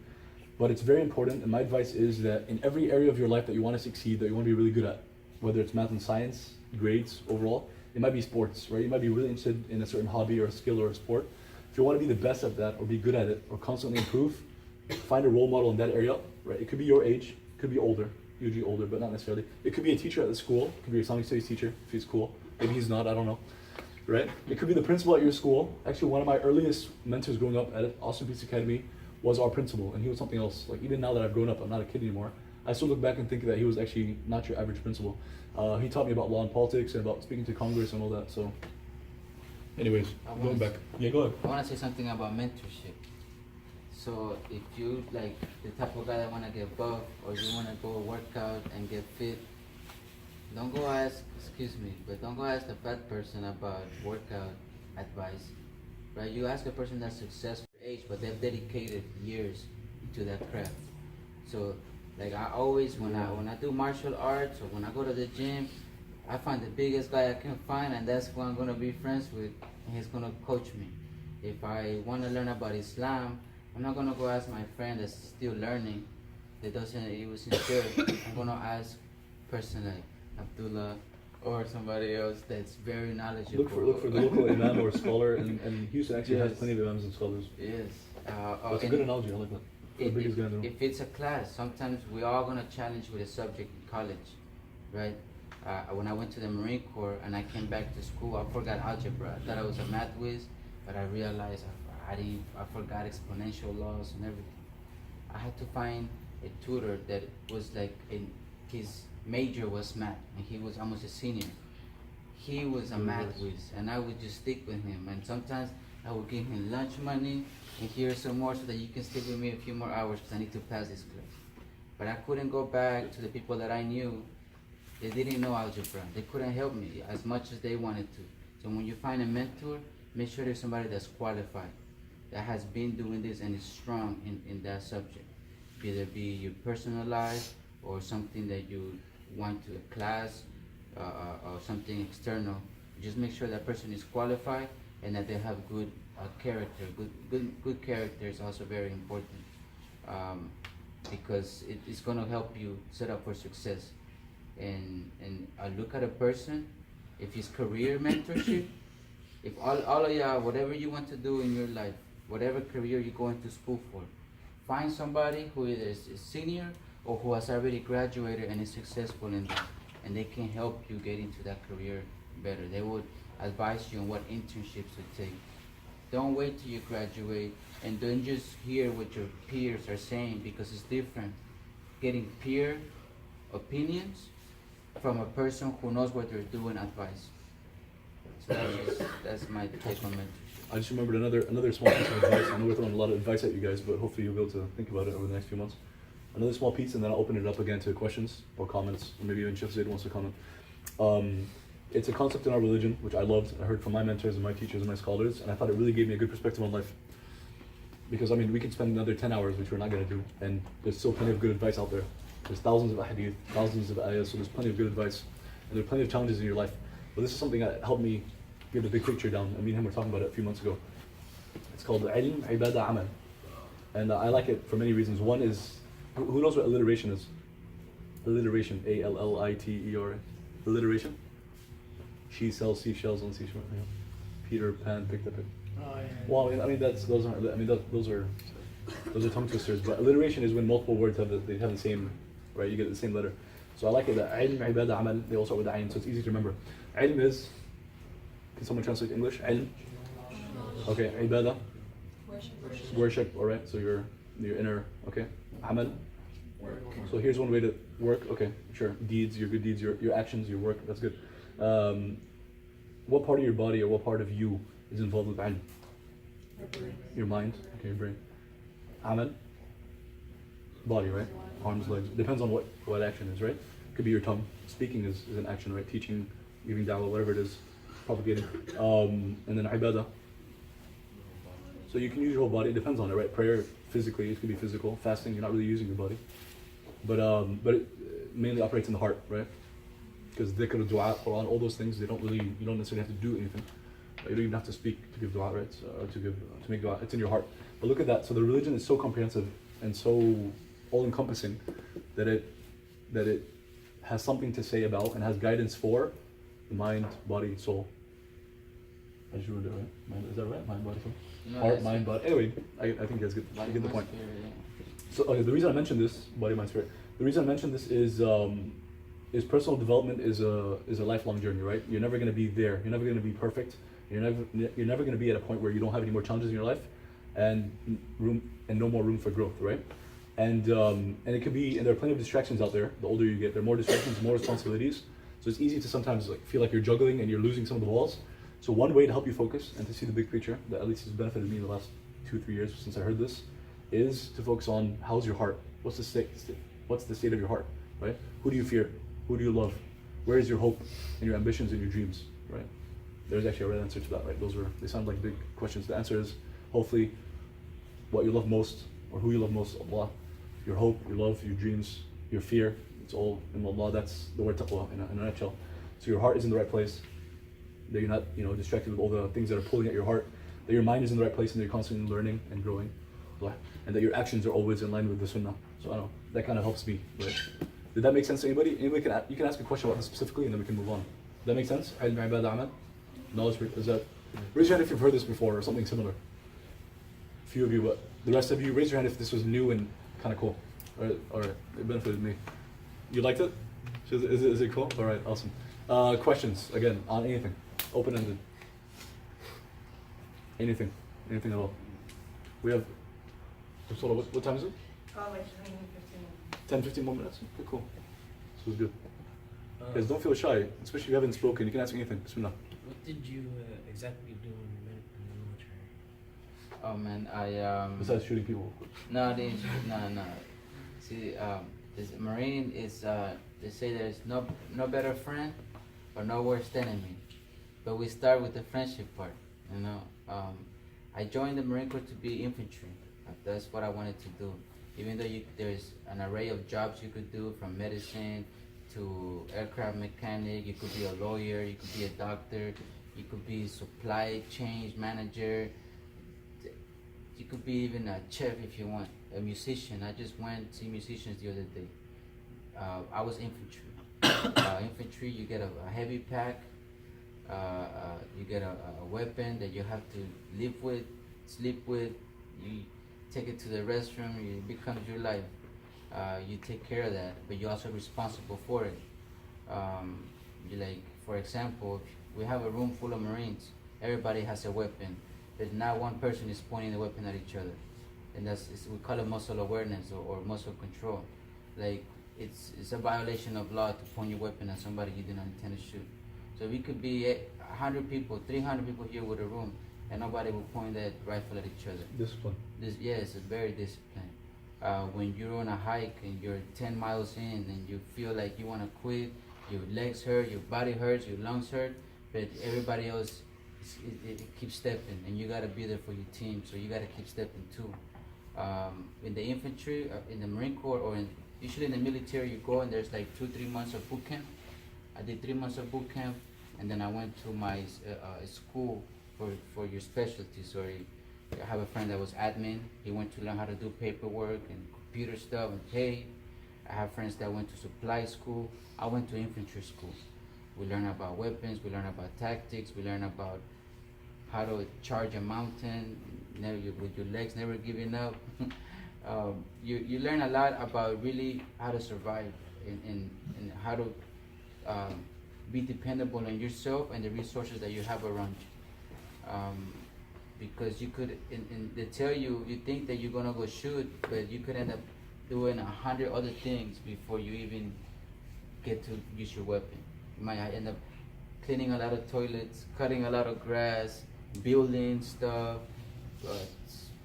But it's very important, and my advice is that in every area of your life that you want to succeed, that you want to be really good at, whether it's math and science, grades, overall, it might be sports, right? You might be really interested in a certain hobby or a skill or a sport. If you want to be the best at that, or be good at it, or constantly improve, find a role model in that area, right? It could be your age, it could be older, usually older, but not necessarily. It could be a teacher at the school, it could be your Islamic studies teacher, if he's cool. Maybe he's not, I don't know. Right? It could be the principal at your school. Actually, one of my earliest mentors growing up at Austin Peace Academy was our principal, and he was something else. Like, even now that I've grown up, I'm not a kid anymore, I still look back and think that he was actually not your average principal. He taught me about law and politics and about speaking to Congress and all that. So, anyways, going back. Yeah, go ahead. I want to say something about mentorship. So if you like the type of guy that want to get buff, or you want to go work out and get fit, don't go ask, don't go ask the fat person about workout advice, right? You ask a person that's successful age, but they've dedicated years to that craft. So, like I always, when I do martial arts or when I go to the gym, I find the biggest guy I can find, and that's who I'm gonna be friends with, and he's gonna coach me. If I want to learn about Islam, I'm not gonna go ask my friend that's still learning, that doesn't even sincere. I'm gonna ask person like Abdullah or somebody else that's very knowledgeable. Look for the local imam or scholar, and Houston actually has plenty of imams and scholars. Yes. That's a good analogy, I like that. The biggest guy in the room. If it's a class, sometimes we all gonna challenge with a subject in college, right? When I went to the Marine Corps and I came back to school, I forgot algebra. I thought I was a math whiz, but I realized I forgot exponential laws and everything. I had to find a tutor that was like his major was math, and he was almost a senior. He was a math whiz, and I would just stick with him. And sometimes I would give him lunch money and here's some more so that you can stick with me a few more hours because I need to pass this class. But I couldn't go back to the people that I knew. They didn't know algebra. They couldn't help me as much as they wanted to. So when you find a mentor, make sure there's somebody that's qualified, that has been doing this and is strong in that subject. Either be your personal life or something that you want to a class or something external. Just make sure that person is qualified and that they have good character. Good character is also very important because it's going to help you set up for success. And I look at a person, if it's career mentorship, If all of y'all, whatever you want to do in your life, whatever career you're going to school for, find somebody who is a senior or who has already graduated and is successful in that, and they can help you get into that career better. They would advise you on what internships to take. Don't wait till you graduate, and don't just hear what your peers are saying, because it's different getting peer opinions from a person who knows what they're doing advice. So that's my take on mentorship. I just remembered another small piece of advice. I know we're throwing a lot of advice at you guys, but hopefully you'll be able to think about it over the next few months. Another small piece, and then I'll open it up again to questions or comments, or maybe even Chef Zaid wants to comment. It's a concept in our religion, which I loved. I heard from my mentors and my teachers and my scholars, and I thought it really gave me a good perspective on life. Because I mean, we could spend another 10 hours, which we're not going to do, and there's still plenty of good advice out there. There's thousands of hadith, thousands of ayahs, so there's plenty of good advice, and there are plenty of challenges in your life. But this is something that helped me get the big picture down, and me and him were talking about it a few months ago. It's called ilm, ibadah, amal. And I like it for many reasons. One is, who knows what alliteration is? Alliteration, A-L-L-I-T-E-R. Alliteration? She sells seashells on seashore. Yeah. Peter Pan picked up it. Oh, yeah. Well, I mean those are tongue twisters. But alliteration is when multiple words have the same, right? You get the same letter. So I like it that ilm, ibadah, amal, they all start with ayn, so it's easy to remember. Ilm is, can someone translate to English? Ilm. Okay, ibadah. Worship. All right. So your inner. Okay. Amal. So here's one way to work. Okay, sure. Deeds, your good deeds, your actions, your work. That's good. What part of your body or what part of you is involved with ilm? Your mind. Okay, your brain. Amal. Body, right? Arms, legs. Depends on what action is, right? Could be your tongue. Speaking is an action, right? Teaching, giving dawah, whatever it is, propagating. And then ibadah. So you can use your whole body. It depends on it, right? Prayer, physically, it could be physical. Fasting, you're not really using your body. But it mainly operates in the heart, right? Because dhikr, dua, Quran, all those things, you don't necessarily have to do anything. You don't even have to speak to give dua, right? Or to make dua. It's in your heart. But look at that. So the religion is so comprehensive and so all-encompassing that it has something to say about and has guidance for the mind, body, soul. I just ruined it, right? Is that right? Mind, body, soul? No, Heart, mind, body. Anyway, I think that's good. You get the point. So okay, the reason I mentioned this, body, mind, spirit. The reason I mentioned this is personal development is a lifelong journey, right? You're never going to be there. You're never going to be perfect. You're never going to be at a point where you don't have any more challenges in your life, and no more room for growth, right? And it could be, and there are plenty of distractions out there. The older you get, there are more distractions, more responsibilities. So it's easy to sometimes feel like you're juggling and you're losing some of the balls. So one way to help you focus and to see the big picture, that at least has benefited me in the last 2-3 years since I heard this, is to focus on how's your heart? What's the state of your heart, right? Who do you fear? Who do you love? Where is your hope and your ambitions and your dreams, right? There's actually a right answer to that, right? They sound like big questions. The answer is hopefully what you love most, or who you love most, Allah. Your hope, your love, your dreams, your fear, it's all in Allah. That's the word taqwa in a nutshell. So your heart is in the right place, that you're not distracted with all the things that are pulling at your heart, that your mind is in the right place and that you're constantly learning and growing, and that your actions are always in line with the sunnah. So I don't know, that kind of helps me, right? Did that make sense to anybody? Anybody you can ask a question about this specifically and then we can move on. Does that make sense? Ilm, ibadah, amal? Knowledge, is that? Raise your hand if you've heard this before or something similar. A few of you, but the rest of you, raise your hand if this was new and kind of cool. Alright, it benefited me. You liked it? Is it cool? Alright, awesome. Questions, again, on anything. Open-ended. Anything at all. We have, what time is it? Like 10, 15. 10-15 more minutes? Okay, cool. This was good. Guys, don't feel shy, especially if you haven't spoken. You can ask me anything. Bismillah. What did you exactly do in the military? Oh man, Besides shooting people. No. See, this Marine is they say there's no better friend or no worst enemy, but we start with the friendship part. I joined the Marine Corps to be infantry. That's what I wanted to do. Even though there's an array of jobs you could do, from medicine to aircraft mechanic, you could be a lawyer, you could be a doctor, you could be supply chain manager, you could be even a chef if you want, a musician. I just went to see musicians the other day. I was infantry. Infantry, you get a heavy pack, You get a weapon that you have to live with, sleep with. You take it to the restroom. It becomes your life. You take care of that, but you're also responsible for it. You like, for example, if we have a room full of Marines. Everybody has a weapon, but not one person is pointing the weapon at each other, and we call it muscle awareness or muscle control. Like it's a violation of law to point your weapon at somebody you did not intend to shoot. So we could be 100 people, 300 people here with a room, and nobody will point that rifle at each other. Discipline. It's very disciplined. When you're on a hike and you're 10 miles in and you feel like you want to quit, your legs hurt, your body hurts, your lungs hurt, but everybody else it keeps stepping, and you gotta be there for your team. So you gotta keep stepping too. In the infantry, in the Marine Corps, or usually in the military, you go and there's like 2-3 months of boot camp. I did 3 months of boot camp, and then I went to my school for your specialty. So I have a friend that was admin. He went to learn how to do paperwork and computer stuff and pay. I have friends that went to supply school. I went to infantry school. We learn about weapons, we learn about tactics, we learn about how to charge a mountain, with your legs never giving up. You learn a lot about really how to survive and how to be dependable on yourself and the resources that you have around you. Because you could, they tell you, you think that you're gonna go shoot, but you could end up doing 100 other things before you even get to use your weapon. You might end up cleaning a lot of toilets, cutting a lot of grass, building stuff,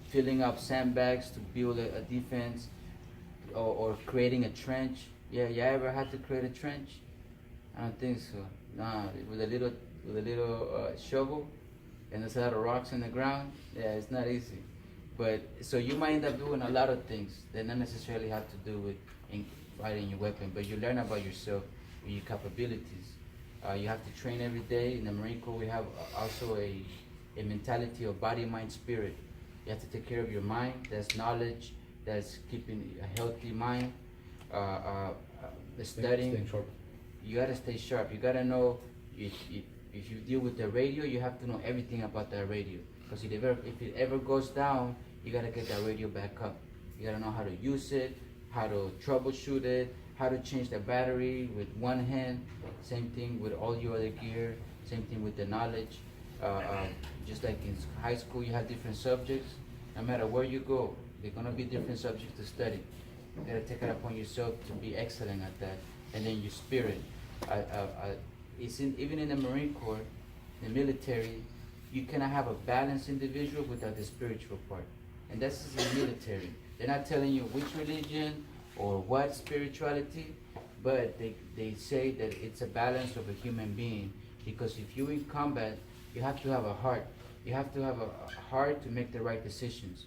filling up sandbags to build a defense, or creating a trench. Yeah, you ever had to create a trench? I don't think so. Nah, with a little shovel, and there's a lot of rocks in the ground. Yeah, it's not easy. But so you might end up doing a lot of things that not necessarily have to do with fighting your weapon, but you learn about yourself and your capabilities. You have to train every day. In the Marine Corps, we have also a mentality of body, mind, spirit. You have to take care of your mind. That's knowledge. That's keeping a healthy mind. Studying. Staying sharp. You gotta stay sharp. You gotta know if you deal with the radio, you have to know everything about that radio. Because if it ever goes down, you gotta get that radio back up. You gotta know how to use it, how to troubleshoot it, how to change the battery with one hand. Same thing with all your other gear. Same thing with the knowledge. Just like in high school, you have different subjects. No matter where you go, they're gonna be different subjects to study. You gotta take it upon yourself to be excellent at that. And then your spirit. Even in the Marine Corps, the military, you cannot have a balanced individual without the spiritual part. And that's the military. They're not telling you which religion or what spirituality, but they say that it's a balance of a human being. Because if you're in combat, you have to have a heart. You have to have a heart to make the right decisions,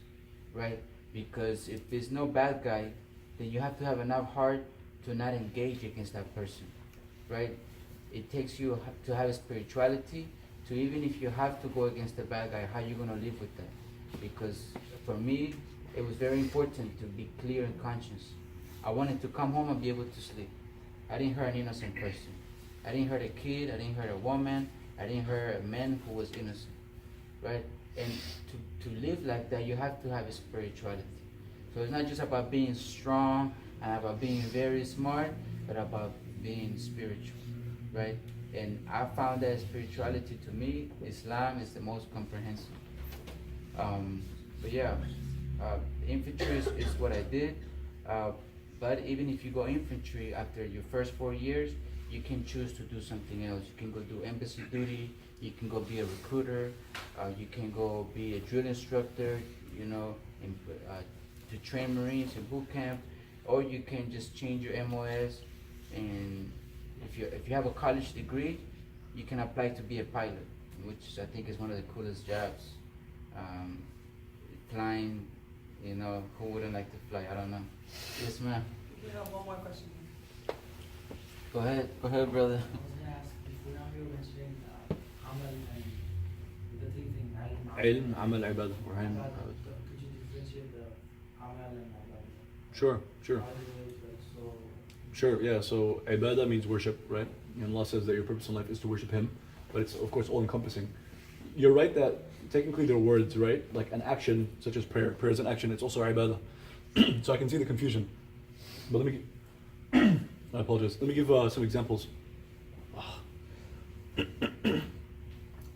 right? Because if there's no bad guy, then you have to have enough heart to not engage against that person, right? It takes you to have a spirituality to, even if you have to go against the bad guy, how you gonna live with that? Because for me, it was very important to be clear and conscious. I wanted to come home and be able to sleep. I didn't hurt an innocent person. I didn't hurt a kid, I didn't hurt a woman, I didn't hurt a man who was innocent, right? And to live like that, you have to have a spirituality. So it's not just about being strong and about being very smart, but about being spiritual, right? And I found that spirituality, to me, Islam is the most comprehensive. But yeah, infantry is what I did. But even if you go infantry, after your first 4 years, you can choose to do something else. You can go do embassy duty, you can go be a recruiter, you can go be a drill instructor, you know, to train Marines in boot camp, or you can just change your MOS, and if you have a college degree, you can apply to be a pilot, which I think is one of the coolest jobs. Flying, you know, who wouldn't like to fly? I don't know. Yes, ma'am. We have one more question. Go ahead, brother. I was gonna ask, before now you were mentioning Amal and the three things, علم عمل عبادة. Could you differentiate the Amal and Ibadah? Sure. How do they like so? Sure, yeah, so ibadah means worship, right? And Allah says that your purpose in life is to worship Him. but it's of course all encompassing. You're right that technically they're words, right? Like an action such as prayer. Prayer is an action. It's also ibadah. So I can see the confusion. But let me. I apologize. Let me give some examples.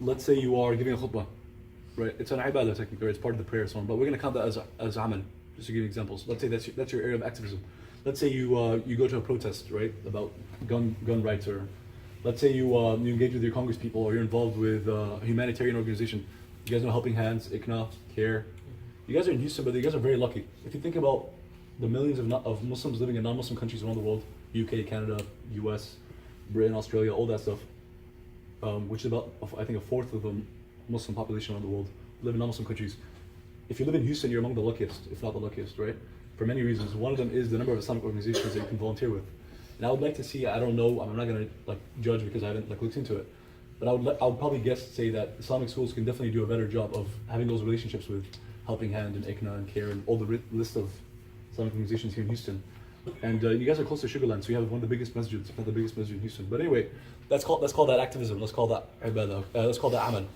Let's say you are giving a khutbah, right? It's an ibadah technically, it's part of the prayer, so on. But we're going to count that as amal, just to give you examples. Let's say that's your area of activism. Let's say you go to a protest, right, about gun rights, or let's say you engage with your Congress people, or you're involved with a humanitarian organization. You guys know Helping Hands, ICNA, CARE. You guys are in Houston, but you guys are very lucky. If you think about the millions of Muslims living in non-Muslim countries around the world, UK, Canada, US, Britain, Australia, all that stuff, which is about, I think, a fourth of the Muslim population around the world, live in non-Muslim countries. If you live in Houston, you're among the luckiest, if not the luckiest, right? For many reasons. One of them is the number of Islamic organizations that you can volunteer with. And I would like to see, I don't know, I'm not going to judge because I haven't looked into it, but I would probably say that Islamic schools can definitely do a better job of having those relationships with Helping Hand and ICNA and CARE and all the list of Islamic organizations here in Houston. And you guys are close to Sugarland, so you have one of the biggest masjids, if not the biggest masjid in Houston. But anyway, let's call that activism. Let's call that ibadah. Let's call that amal.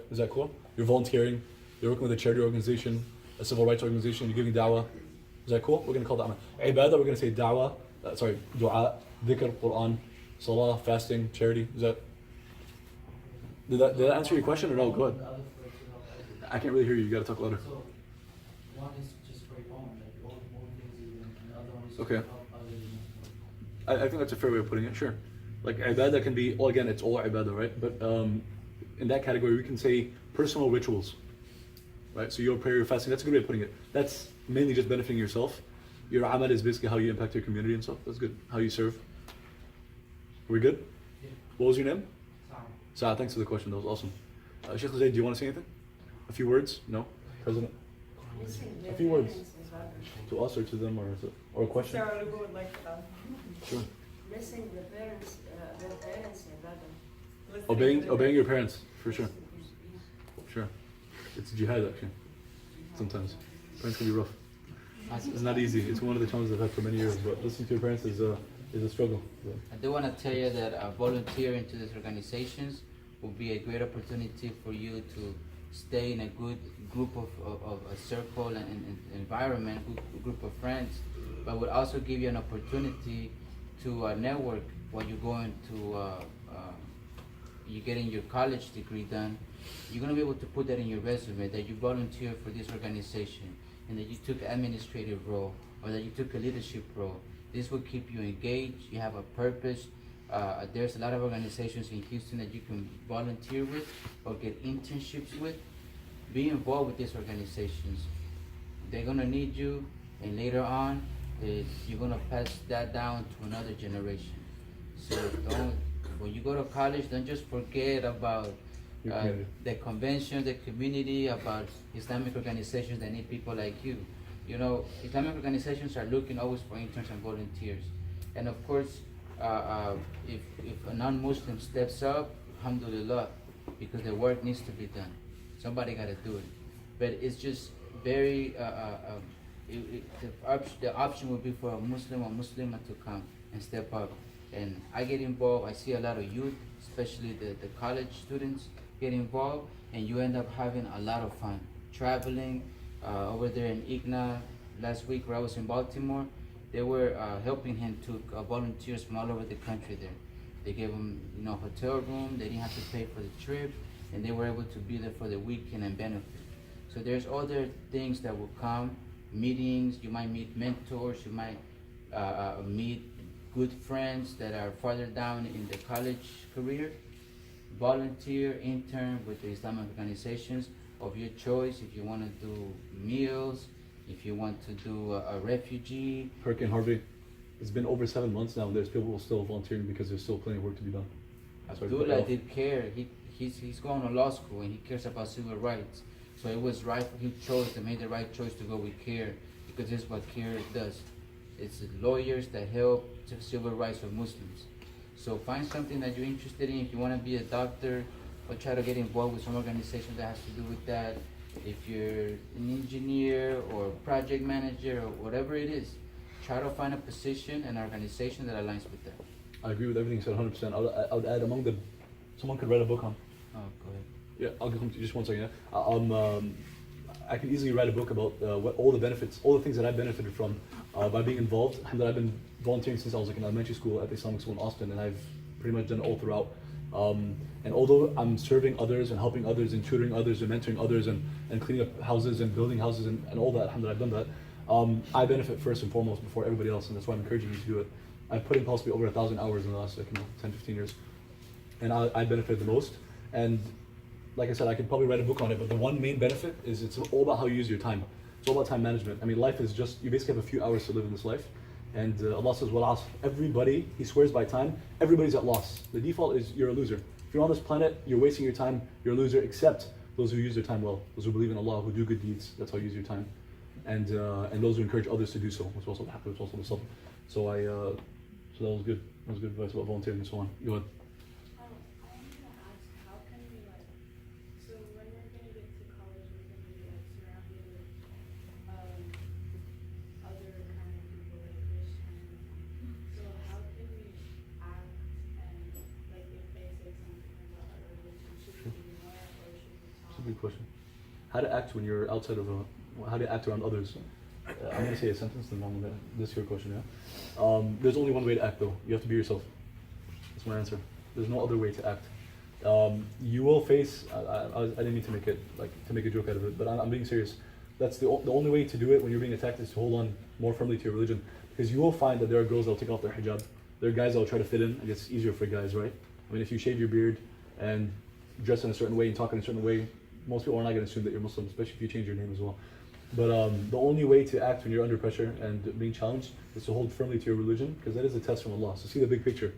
Is that cool? You're volunteering. You're working with a charity organization, a civil rights organization. You're giving da'wah. Is that cool? We're going to call that amal. Ibadah. We're going to say da'wah. Du'a, dhikr, Quran, salah, fasting, charity. Did that answer your question or no? Go ahead. The other for it to help others. I can't really hear you. You got to talk louder. So, one is just for your own, like your own things you do, and the other one is Okay. to help others. I think that's a fair way of putting it, sure. Like ibadah can be, well, again, it's all ibadah, right? But in that category, we can say personal rituals, right? So your prayer, your fasting, that's a good way of putting it. That's mainly just benefiting yourself. Your amal is basically how you impact your community and stuff. That's good. How you serve. We good? Yeah. What was your name? Sorry. Saad, thanks for the question. That was awesome. Sheikh Zaid, do you want to say anything? A few words? No? President? A few words. To us or to them, or a question? Sarah Lugo would like to, Sure. Listening the parents, their parents and rather. listen to Obeying your parents, for sure. Sure. It's jihad actually. Sometimes. Parents can be rough. It's not easy. It's one of the challenges I've had for many years, but listening to your parents is a struggle. So. I do want to tell you that volunteering to these organizations will be a great opportunity for you to stay in a good group of a circle and environment, group of friends, but would also give you an opportunity to network when you're going to, you're getting your college degree done. You're going to be able to put that in your resume, that you volunteered for this organization and that you took an administrative role or that you took a leadership role. This will keep you engaged, you have a purpose. There's a lot of organizations in Houston that you can volunteer with or get internships with. Be involved with these organizations. They're gonna need you, and later on, you're gonna pass that down to another generation. So when you go to college, don't just forget about the convention, the community, about Islamic organizations that need people like you. You know, Islamic organizations are looking always for interns and volunteers. And of course, if a non-Muslim steps up, alhamdulillah, because the work needs to be done. Somebody got to do it. But it's just very, the option would be for a Muslim or Muslimah to come and step up. And I get involved, I see a lot of youth, especially the college students get involved, and you end up having a lot of fun. Traveling, over there in ICNA last week where I was in Baltimore, they were helping him to volunteers from all over the country there. They gave them, hotel room, they didn't have to pay for the trip, and they were able to be there for the weekend and benefit. So there's other things that will come, meetings, you might meet mentors, you might meet good friends that are farther down in the college career. Volunteer, intern with the Islamic organizations of your choice. If you want to do meals, if you want to do a refugee. Hurricane Harvey, it's been over 7 months now, and there's people still volunteering because there's still plenty of work to be done. Abdullah did care. He's going to law school and he cares about civil rights. So it was right. He made the right choice to go with CARE, because this is what CARE does. It's lawyers that help to civil rights of Muslims. So find something that you're interested in. If you want to be a doctor, or try to get involved with some organization that has to do with that. If you're an engineer or project manager or whatever it is, try to find a position and organization that aligns with that. I agree with everything you said 100%. I would add among the someone could write a book on. Oh, go ahead. Yeah, I'll give them to you just one second. Yeah, I could easily write a book about what all the benefits, all the things that I benefited from by being involved. And that I've been volunteering since I was like in elementary school at the Islamic school in Austin, and I've pretty much done it all throughout. And although I'm serving others and helping others and tutoring others and mentoring others and cleaning up houses and building houses and all that, alhamdulillah, I've done that. I benefit first and foremost before everybody else, and that's why I'm encouraging you to do it. I've put in possibly over 1,000 hours in the last 10, 15 years, and I benefit the most. And like I said, I could probably write a book on it, but the one main benefit is it's all about how you use your time. It's all about time management. I mean, life is just, you basically have a few hours to live in this life. And Allah says, "Wal asr." Everybody, He swears by time, everybody's at loss. The default is you're a loser. If you're on this planet, you're wasting your time, you're a loser, except those who use their time well, those who believe in Allah, who do good deeds. That's how you use your time. And those who encourage others to do so, which also the haqq, which also the sabr. So so that was good. That was good advice about volunteering and so on. Go ahead. I wanted to ask, how can we so when we're gonna get to college, we're gonna be surrounded with other kind of people like Christians. So how can we act and if they say something about our religion, should we ignore it or should we talk? That's a good question. How to act when you're outside of how to act around others. I'm going to say a sentence, then I'm going to, this is your question, yeah? There's only one way to act though. You have to be yourself. That's my answer. There's no other way to act. You will face, I didn't mean to make it, to make a joke out of it, but I'm being serious. That's the only way to do it when you're being attacked is to hold on more firmly to your religion. Because you will find that there are girls that will take off their hijab. There are guys that will try to fit in. I guess it's easier for guys, right? I mean, if you shave your beard and dress in a certain way and talk in a certain way, most people are not going to assume that you're Muslim, especially if you change your name as well. But the only way to act when you're under pressure and being challenged is to hold firmly to your religion, because that is a test from Allah. So see the big picture.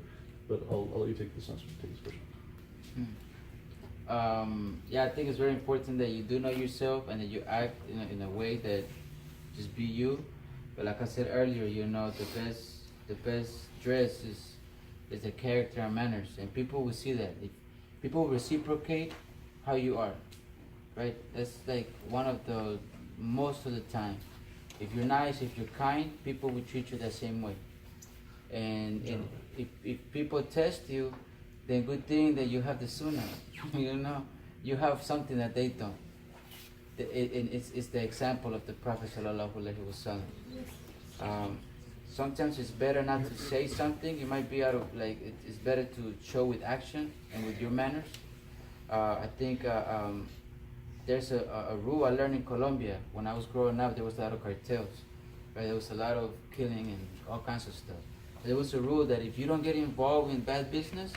But I'll let you take this answer, take this question. Yeah, I think it's very important that you do know yourself and that you act in a way that just be you. But like I said earlier, the best dress is the character and manners, and people will see that. If people reciprocate how you are, right? That's like one of the most of the time. If you're nice, if you're kind, people will treat you the same way. And if people test you, then good thing that you have the sunnah. You have something that they don't. It's the example of the Prophet sallallahu alaihi wasallam. Sometimes it's better not to say something. You might be out of it's better to show with action and with your manners. I think there's a rule I learned in Colombia. When I was growing up, there was a lot of cartels. Right? There was a lot of killing and all kinds of stuff. There was a rule that if you don't get involved in bad business,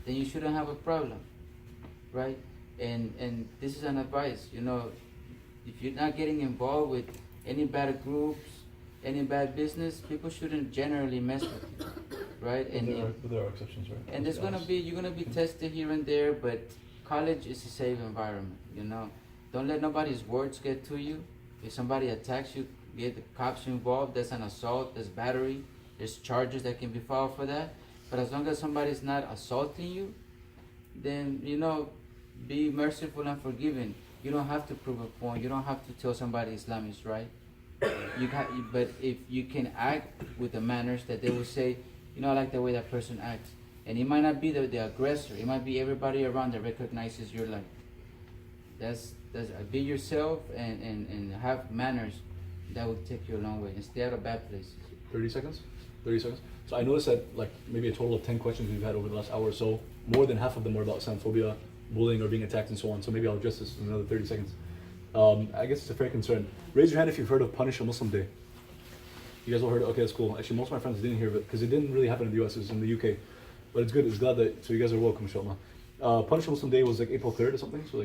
then you shouldn't have a problem, right? And this is an advice, if you're not getting involved with any bad groups, any bad business, people shouldn't generally mess with you, right? But there are exceptions, right? And you're gonna be tested here and there, but college is a safe environment, Don't let nobody's words get to you. If somebody attacks you, get the cops involved. That's an assault, that's battery. There's charges that can be filed for that. But as long as somebody's not assaulting you, then, be merciful and forgiving. You don't have to prove a point. You don't have to tell somebody Islam is right. But if you can act with the manners that they will say, I like the way that person acts. And it might not be the aggressor. It might be everybody around that recognizes your life. That's be yourself and have manners. That will take you a long way and stay out of bad places. 30 seconds? 30 seconds. So I noticed that maybe a total of 10 questions we've had over the last hour or so, more than half of them are about Islamophobia, bullying or being attacked and so on. So maybe I'll address this in another 30 seconds. I guess it's a fair concern. Raise your hand if you've heard of Punish a Muslim Day. You guys all heard it? Okay, that's cool. Actually, most of my friends didn't hear of it because it didn't really happen in the US, it was in the UK. But it's good, it's glad that, so you guys are welcome, inshallah. Punish a Muslim Day was April 3rd or something, so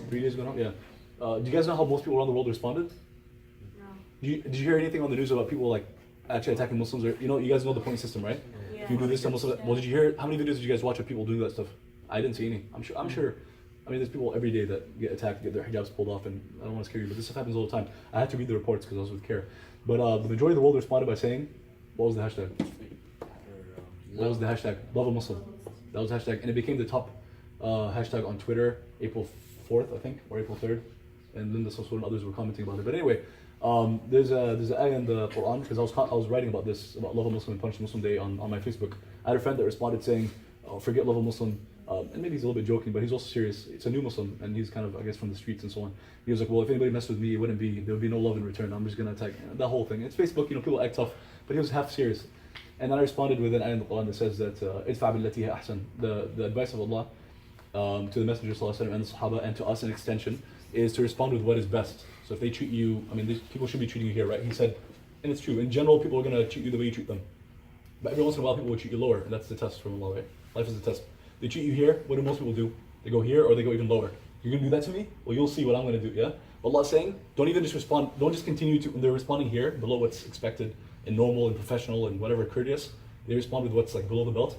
three days ago now? Yeah. Do you guys know how most people around the world responded? No. Did you hear anything on the news about people actually attacking Muslims? Or you guys know the point system, right? Yeah. If you do this to Muslims, well, did you hear, how many videos did you guys watch of people doing that stuff? I didn't see any. I'm sure. I mean, there's people every day that get attacked, get their hijabs pulled off, and I don't want to scare you, but this stuff happens all the time. I had to read the reports because I was with CARE. But the majority of the world responded by saying, what was the hashtag? What was the hashtag? Love a Muslim. That was the hashtag, and it became the top hashtag on Twitter, April 4th, I think, or April 3rd. And Linda Sassoon and others were commenting about it. But anyway, there's an ayah in the Quran, because I was writing about this, about Love a Muslim and Punish a Muslim Day on my Facebook. I had a friend that responded saying, forget Love a Muslim, and maybe he's a little bit joking, but he's also serious. It's a new Muslim, and he's kind of, I guess, from the streets and so on. He was like, well, if anybody messed with me, there would be no love in return. I'm just gonna attack. That whole thing. It's Facebook, people act tough, but he was half serious. And then I responded with an ayah in the Quran that says that idfa billati hiya ahsan. The advice of Allah to the Messenger ﷺ and the Sahaba and to us in extension is to respond with what is best. So if they treat you, these people should be treating you here, right? He said, and it's true. In general, people are gonna treat you the way you treat them. But every once in a while, people will treat you lower, and that's the test from Allah, right? Life is a test. They treat you here. What do most people do? They go here, or they go even lower. You're gonna do that to me? Well, you'll see what I'm gonna do. Yeah. Allah's saying, don't even just respond. Don't just continue to. When they're responding here, below what's expected, and normal and professional and whatever courteous, they respond with what's like below the belt.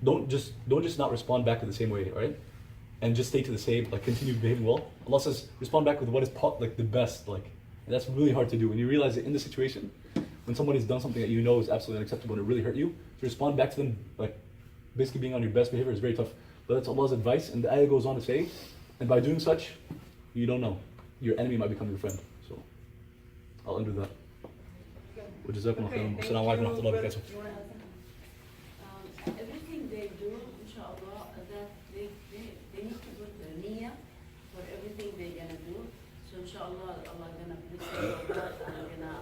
Don't just not respond back in the same way, right? And just stay to the same, like continue behaving well. Allah says, respond back with what is like the best, like, and that's really hard to do. When you realize that in the situation, when somebody's done something that you know is absolutely unacceptable and it really hurt you, to respond back to them, like, basically being on your best behavior is very tough. But that's Allah's advice, and the ayah goes on to say, and by doing such, you don't know, your enemy might become your friend. So, I'll end with that. وجزاكم الله خيرا. السلام عليكم ورحمة الله وبركاته. Everything they do, inshallah, that they need to put the niyyah for everything they're gonna do. So inshallah, Allah gonna bless them for that and gonna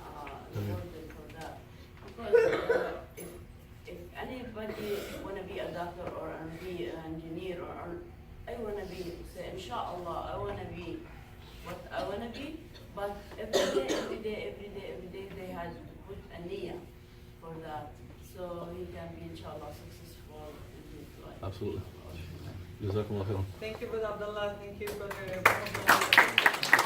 reward them for that. Because if anybody wanna be a doctor or be an engineer or I wanna be, say inshallah, I wanna be what I wanna be, but every day they have to put a niyyah for that. So he can be inshallah successful in his life. Absolutely. جزاكم الله خيرا. Thank you, Brother Abdullah. Thank you, Brother.